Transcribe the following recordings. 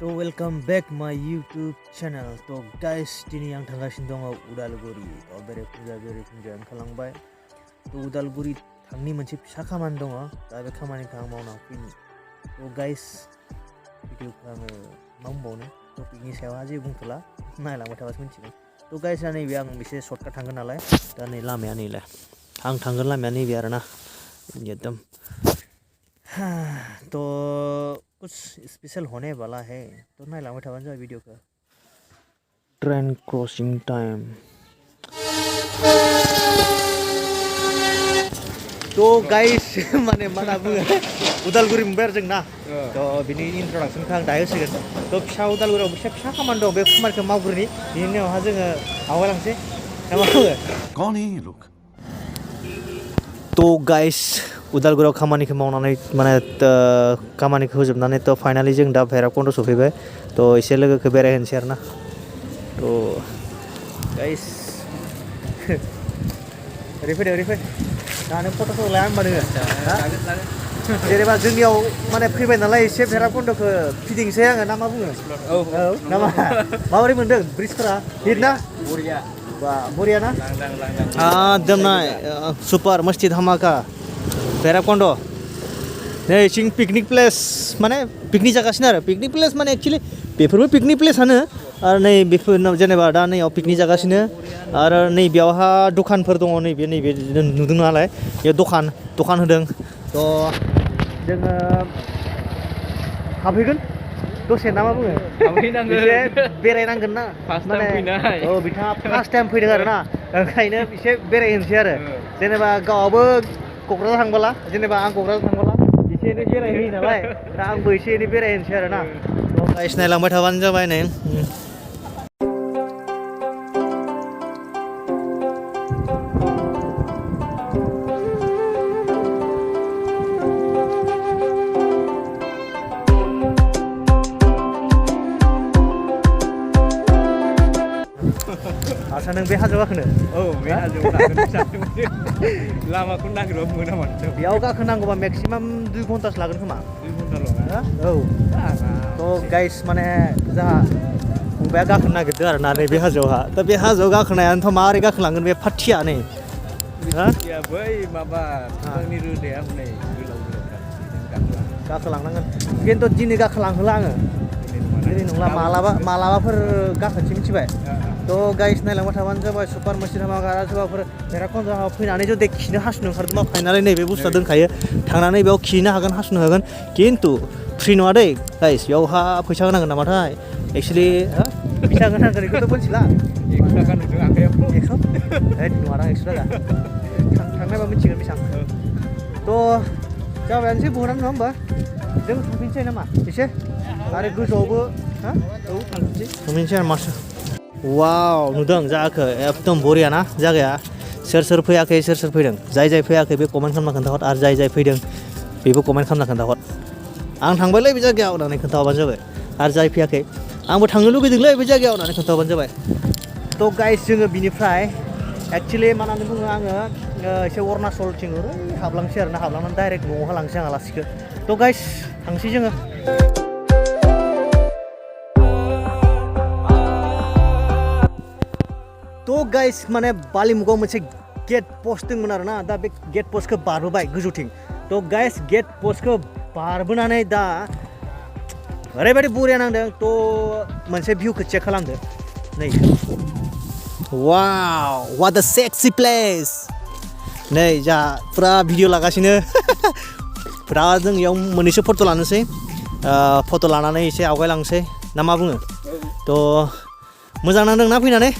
तो welcome back माय YouTube channel. तो गाइस दिनै आं थांगासिनो दङ उदालगुरि। तो बेरायफुंजा ओंखारलांबाय। तो उदालगुरि थांनि मोनसे फिसा खामानि दङ। दा बे खामानिखौ आं मावना फैनि। तो गाइस भिडिअखौ आङो मा बुंबावनो टपिकनि सायावहा जेबो बुंथ'ला, नायलांबाय थाबासो मिथिगोन। तो गाइस नैबे आं एसे सर्टकाट थांगोन नालाय, दा नै लामाया नैलाय आं थांगोन लामाया नैबे आरोना एकदम। तो कुछ स्पेशल होने वाला है, तो नायलांबाय थाबानो जाबाय भिडिअखौ। Train crossing time. तो गाइस माने मा होनना बुङो उदालगुरि मोनबाय आरो जोंना। तो बिनि इन्ट्रडाक्सनखौ आं दायो होसिगोन। तो फिसा उदालगुरियाव फिसा खामानि दं, बे खामानिखौ मावग्रोनि, बिनि उनावहा जोङो आवगायलांसै ना मा बुङो? कौन है ये लोग? तो गाइस उदालगुरियाव खामानिखौ मावनानै माने खामानिखौ होजोबनानै तो फाइनालि जों दा भैरबकुन्द सफैबाय। तो एसे लोगोखौ बेरायहोनोसै आरोना। तो गाइस ओरै फै दा नों फट' लाया होनबा नोङो जेनेबा जोंनियाव माने फैबाय नालाय एसे भैरबकुन्दखौ फिदिंसै आङो ना मा बुङो? औ ना माबोरै मोनदों ब्रिजफोरा? हिट ना? बरिया बरिया ना? एकदम ना सुपार मस्ती धमाका भैरबकुन्द। नै सिं पिकनिक प्लेस माने पिकनिक जागासिनो आरो पिकनिक प्लेस माने एक्चुअलि बेफोरबो पिकनिक प्लेसआनो आरो नै बेफोर जेनेबा दा नैयाव पिकनिक जागासिनो आरो नै बेयावहा दखानफोर दङ। नैबे नुदों नालाय बेयाव दखान होदों। तो जोङो हाबहैगोन दसे ना मा बुङो? एसे बेरायनांगोन ना माने औ बिथाङा फार्स्ट टाइम फैदों आरो ना, ओंखायनो एसे बेरायहोनोसै आरो। जेनेबा गावआबो क'क्राझार थांबोला, जेनेबा आं क'क्राझार थांबोला एसे एनै बेरायहोयो नालाय, दा आंबो एसे एनै बेरायहोनोसै आरो ना। गाइस नायलांबाय थाबानो जाबाय नै। आसा नों बे हाजोआव गाखोनो? औ बे हाजोआव गाखोनो सानदोंमोन। लामाखौ नागिरबाबो मोना माथो। बेयाव गाखोनांगौबा मेक्सिमाम 2 घन्टासो लागोन खोमा। 2 घन्टाल' ना? औ। तो गाइस माने जोंहा फंबाया गाखोनो नागिरदों आरो ना नैबे हाजोआवहा। दा बे हाजोआव गाखोनायानोथ' माबोरै गाखोलांगोन बे फाथिया नै। बै माबा बिफांनि रोदाया हनै गाखोलांनांगोन खिन्थु दिनै गाखोलांहोला आङो। दिनै नंला, मालाबाफोर गाखोनोसै मिथिबाय। तो गाइस नायलांबाय थाबानो जाबाय सुपार मस्ती धमाका। आरो सोरबाफोर भैरबकुन्दआव फैनानै जुदि खिनो हासुनो ओंखारदोंबा फाइनालि नैबे बुस्थुआ दोनखायो, थांनानै बेयाव खिनो हागोन हासुनो हागोन। खिन्थु फ्रि नङा दै गाइस, बेयावहा फैसा होनांगोन नामाथाय एक्सुवेलि फैसा होनांगोन बेखौथ' मिथिला। 100 थाखा नुदों आखायाव। 100? नङादां 100 थाखा। थांनायबा मिथिगोन बेसेबां। तो जाबायानोसै बहुदानो नङा होमबा? जों थांफिनसै नामा एसे आरो गोजौआवबो औ थांफिनसै आरो माथो। वाव नुदों जायगाखौ एकदम बरिया ना जायगाया। सोर फैयाखै सोर फैदों, जाय फैयाखै बे कमेन्ट खालामना खोन्थाहर, आरो जाय फैदों बेबो कमेन्ट खालामना खोन्थाहर। आं थांबायलै बे जायगायाव होननानै खोन्थाहरबानो जाबाय। आरो जाय फैयाखै आंबो थांनो लुगैदोंलै बे जायगायाव होननानै खोन्थाहरबानो जाबाय। तो गाइस जोङो बिनिफ्राय एक्चुअलि मा होननानै बुङो आङो एसे अरुणाचलथिं ओरै हाबलांसै आरो ना, हाबलांनानै डाइरेक्ट न'आव लांसै आं आलासिखौ। तो गाइस थांसै जोङो। तो गाइस माने बालिमुगाव मोनसे गेट पस्ट दंमोन आरो ना, दा बे गेट पस्टखौ बारबोबाय गोजौथिं। तो गाइस गेट पस्टखौ बारबोनानै दा ओरैबायदि बरिया नांदों। तो मोनसे भिउखौ चेक खालामदो नै। वाव व्हाट अ सेक्सी प्लेस। नै जा फुरा भिडिअ लागासिनो। फुरा जों इयाव मोननैसो फट' लानोसै, फट' लानानै एसे आवगायलांसै ना मा बुङो? तो मोजां नांदों ना फैनानै?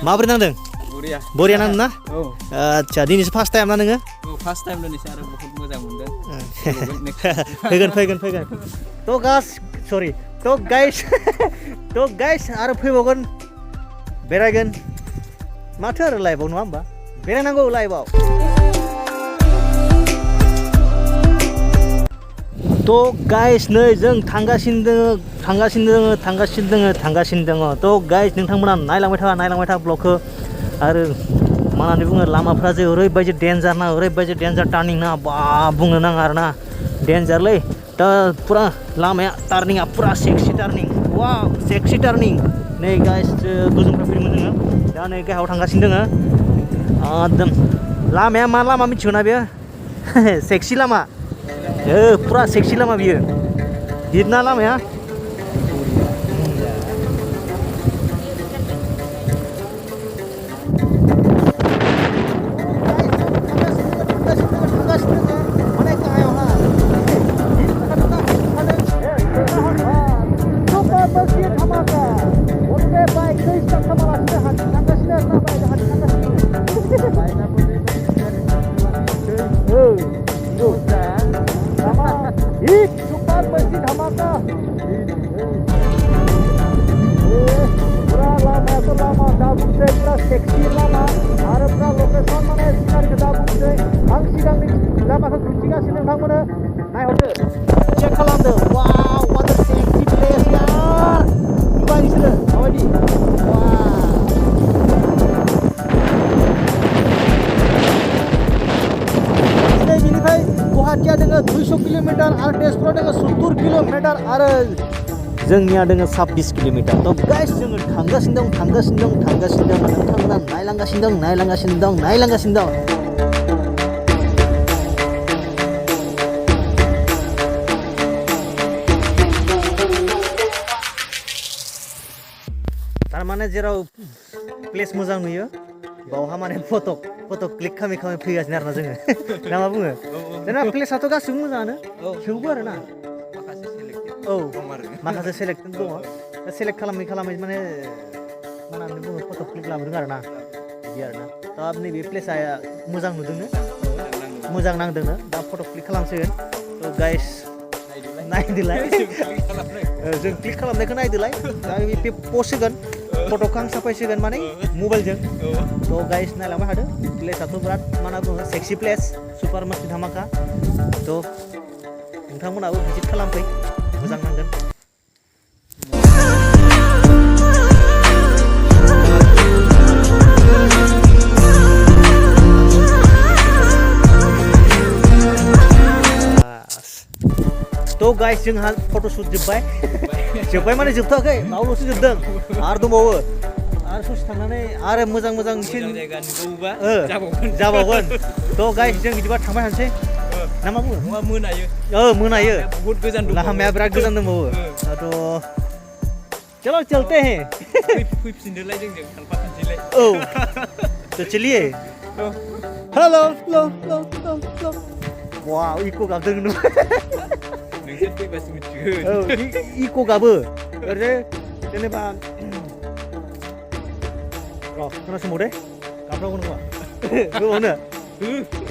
माबोरै नांदों? बरिया नांदों ना? औ। आदसा दिनैसो फार्स्ट टाइम ना नोङो? औ फार्स्ट टाइम दिनैसो आरो बहुत मोजां मोनदों। फैगोन। तो गाइस आरो फैबावगोन, बेरायगोन माथो आरो लाइफआव नङा होमबा? बेरायनांगौ लाइफआव। तो गाइस नै जों थांगासिनो दङ। तो गाइस नोंथांमोना नायलांबाय था ब्लगखौ। आरो मा होननानै बुङो लामाफ्रा जे ओरैबायदि डेन्जार ना, ओरैबायदि डेन्जार टार्निं ना, बा बुंनो नाङा आरो ना, डेन्जारलै। दा पुरा लामाया टार्निंआ पुरा सेक्सि टार्निं वाव सेक्सि टार्निं नै गाइस गोजौनिफ्राय फैदोंमोन जोङो दा नै गाहायाव थांगासिनो दोङो एकदम लामाया मा लामा मिथिगौना बेयो सेक्सि लामा पुरा सेक्सि लामा बियो गिदिरना लामाया गुवाहाटीया दोङो 200 किलोमीटर आरो तेजपुरा दोङो 70 किलोमीटर आरो जोंनिया दोङो 26 किलोमीटर थ' गाइस जोङो थांगासिनो दं नोंथांमोना नायलांगासिनो दं तारमाने जेराव प्लेस मोजां नुयो बावहा माने फट' क्लिक खालामै फैगासिनो आरोना जोङो ना मा बुङो जेनेबा प्लेसआथ' गासिबो मोजाङानो थेवबो आरोना माखासे सेलेक्टेड दङ सेलेक्ट खालामै माने मा होननानै बुङो फट' क्लिक लाबोदों आरोना बिदि आरोना दा नैबे प्लेसआ मोजां नुदोंनो मोजां नांदोंनो दा फट' क्लिक खालामसिगोन थ' गाइस नायदोलाय जों क्लिक खालामनायखौ नायदोलाय दा बे पस्ट होगोन फट'खौ आं साफायसिगोन माने मबाइलजों थ' गाइस नायलांबाय थादो प्लेसआथ' बिराद मा होनना बुङो सेक्सि प्लेस सुपार मस्ति धामाका थ' नोंथांमोनाबो भिजिट खालामफै मोजां नांगोन थ' गाइस जोंहा फट'शुट जोब्बाय माने जोबथ'वाखै मावल'सो जोबदों आरो दंबावो आरो ससे थांनानै आरो मोजां जाबावगोन थ' गाइस जों बिदिबा थांबाय थानोसै ना मा बुङो मोनायो बहुत गोजान लामाया बिराद गोजान दंबावो थ' चलो चलते हैं फैफिनदोलाय जोंजों थांफाफिनसैलाय औ तो चलिए हेलो वाव इको गाबदों नोंसोर फैबासो मिथिगोन इको गाबो ओरै जेनेबा र' खोनासंबाव दे गाबनांगौ नङा गोबावनो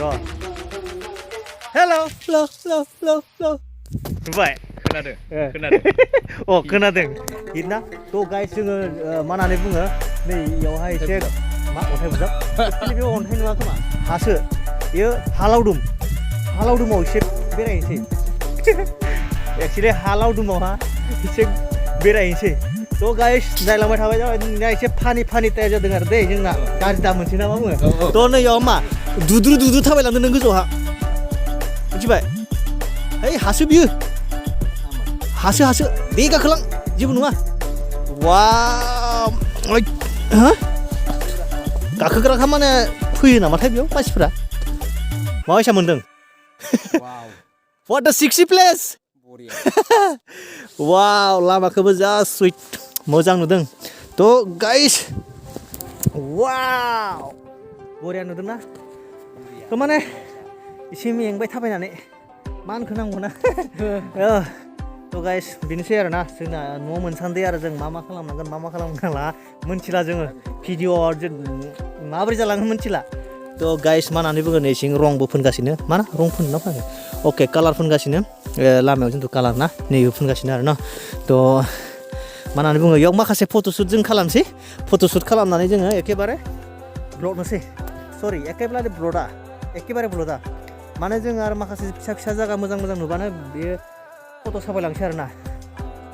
र' हेलो नुबाय खोनादों बिदिना थ' गाइस जोङो मा होननानै बुङो नै बेयावहाय एसे मा अन्थाइ बुजाब बे अन्थाइ नङा खोमा हासो बेयो हालावदुमाव एसे बेरायनोसै एक्चुअली हालावदुमावहा एसे बेरायनोसै थ' गाइस नायलांबाय थाबाय जाबाय एसे फानि टाइप जादों आरो दै जोंना गाज्रि दा मोनसै ना मा बुङो थ' नैयाव मा दुद्रु थाबायलांदों नों गोजौहा मिथिबाय है हासो बियो हासो दे गाखोलां जेबो नङा वाव गाखोग्राखा माने फैयो नामाथाय बेयाव मानसिफ्रा माबायसा मोनदों what a sexy place वाव लामाखौबो जा सुइट मोजां नुदों थ' गाइस वाव बरिया नुदोंना थ' माने एसे मेंबाय थाबायनानै मा होनखो नांगौना थ' गाइस बेनोसै आरोना जोंना न'आव मोनसान्दि आरो जों मा खालामनांगोन मा खालामनांला मोनथिला जोङो भिडिअ'आव माबोरै जालाङो मोनथिला थ' गाइस मा होननानै बुङो नै सिं रंबो फोनगासिनो मा ना रं फोनना फोनाखै अके कालार फोनगासिनो लामायाव जिथु कालार ना नैबो फोनगासिनो आरो न थ' मा होननानै बुङो बेयाव माखासे फट'शुट जों खालामसै फट'शुट खालामनानै जोङो एखेबारे ब्लगनोसै सरि एखेबारे ब्लदा माने जों आरो माखासे फिसा जायगा मोजां नुबानो बेयो फट' साफायलांसै आरोना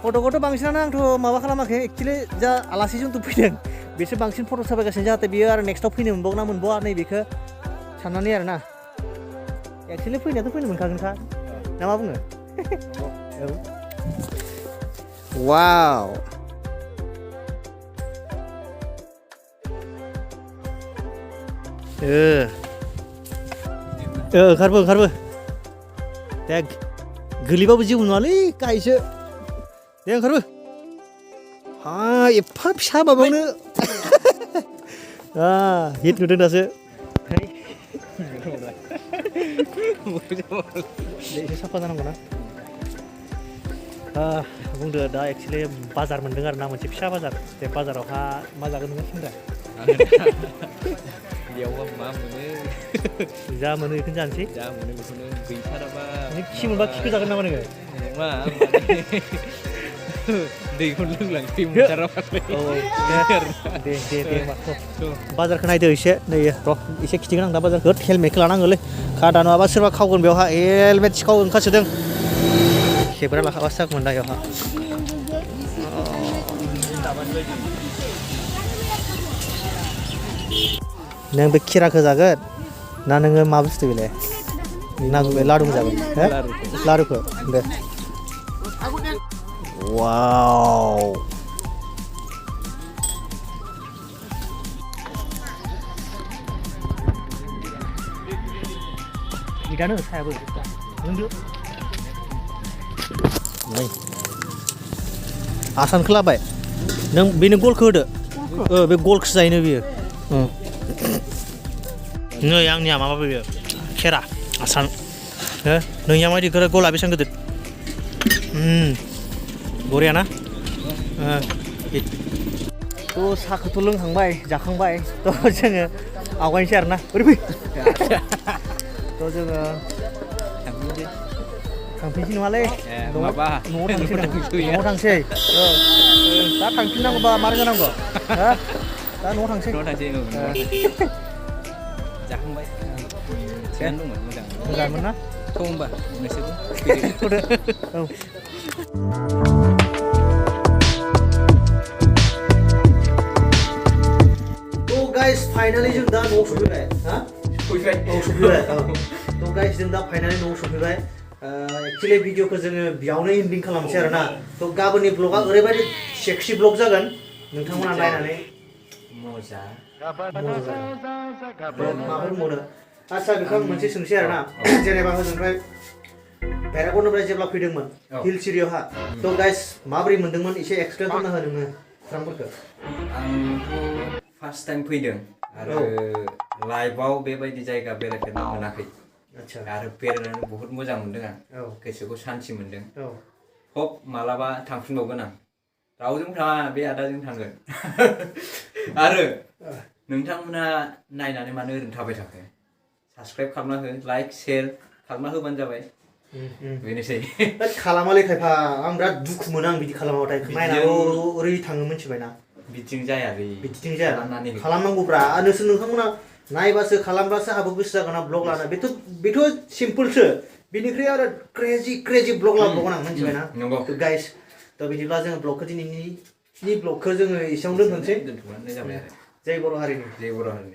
फट'खौथ' बांसिनानो आंथ' माबा खालामाखै एक्चुअलि जा आलासि जोंथ' फैदों बिसोर बांसिन फट' साफायगासिनो जाहाथे बियो आरो नेक्स्टआव फैनो मोनबावना मोनबावा नै बेखौ साननानै आरोना एक्चुअलि फैनायाथ' फैनो मोनखागोनखा ना मा बुङो वाव ओंखारबो दे गोलैबाबो जेबो नङालै गाहायसो दे ओंखारबो हा एफा फिसा माबायावनो हिट नुदों दासो एसे साफा जानांगौ ना बुंदो दा एक्सुवेलि बाजार मोनदों आरो ना मोनसे फिसा बाजार बे बाजारावहा मा जागोन नोङो बुंदो बेयावबा मा मोनो जा मोनो बेखौनो जानोसै जा मोनो बेखौनो गैथाराबा खि मोनबा खिखौ जागोन नामा नोङो नङा दैखौनो लोंलांसै मोनथाराबालाय दे होमबा बाजारखौ नायदो एसे नै र' एसे खिथिगोन आं दा बाजारखौ हेलमेटखौ लानांगोलै खादा नङाबा सोरबा खावगोन बेयावहा हेलमेट सिखाव ओंखारसोदों खेबग्रा लाखाबासो जागौमोन दा बेयावहा नों बे खिराखौ जागोन ना नोङो मा बुस्थु बेलाय ना लारुखौ जागोन लारुखौ दे वाव इदानो सायाबो लोंदो नै आसानखौ लाबाय नों बेनो गलखौ होदो बे गलखौसो जायोनो बियो नै आंनिया माबा बेयो खेरा आसान नोंनिया माबायदि गला बेसेबां गिदिर बरिया ना थ' साहाखौथ' लोंखांबाय जाखांबाय थ' जोङो आवगायनोसै आरोना ओरै फै थ' जोङो थांफिनसै नङालै न'आव थांसै दा थांफिननांगौबा मारै जानांगौ दा न'आव थांसै जाखांबाय थिगानो दंमोन मोजांमोन ना थ' होमबा नोंसोरबो थ'दो औ गाइस फाइनाली जों दा न'आव सफैबाय सफैबाय थ' गाइस जों दा फाइनाली न'आव सफैबाय एक्चुअली भिडिअखौ जोङो बेयावनो एन्डिं खालामसै आरोना थ' गाबोननि ब्लगा ओरैबायदि सेक्सि ब्लग जागोन नोंथांमोना नायनानै मजा माबाफोर बुंबावनो आच्छा बेखौ आं मोनसे सोंसै आरोना जेनेबा हजोंनिफ्राय भेरागननिफ्राय जेब्ला फैदोंमोन हिल सिरियावहा थ' गाइस माबोरै मोनदोंमोन एसे एक्सप्लेन खालामना हो नोङो रांफोरखौ आंथ' फार्स्ट टाइम फैदों आरो लाइफआव बेबायदि जायगा बेरायफेरनो मोनाखै आरो बेरायनानै बहुत मोजां मोनदों आं गोसोखौ सान्थि मोनदों हप मालाबा थांफिनबावगोन आं रावजों थाङा बे आदाजों थांगोन आरो नोंथांमोना नायनानै मानो ओरैनो थाबाय थाखो साबस्क्राइब खालामना हो लाइक शेयार खालामना होबानो जाबाय बेनोसै खालामालै खायफा आं बिराद दुखु मोनो आं बिदि खालामाबाथाय नायनांगौ ओरै थाङो मिथिबायना बिदिजों जायालै बिदिजों जाया खालामनांगौब्रा नोंथांमोना नायबासो खालामबासो आंहाबो गोसो जागोन ना ब्लग लानो बेथ' सिम्पोलसो बेनिख्रुइ आरो क्रेजि ब्लग लाबावगोन आं मिथिबायना गाइस थ' बिदिब्ला जोङो ब्लगखौ दिनैनि ब्लगखौ जोङो एसेयावनो दोनथ'नोसै दोनथ'बानो जाबाय आरो जय बर' हारिनि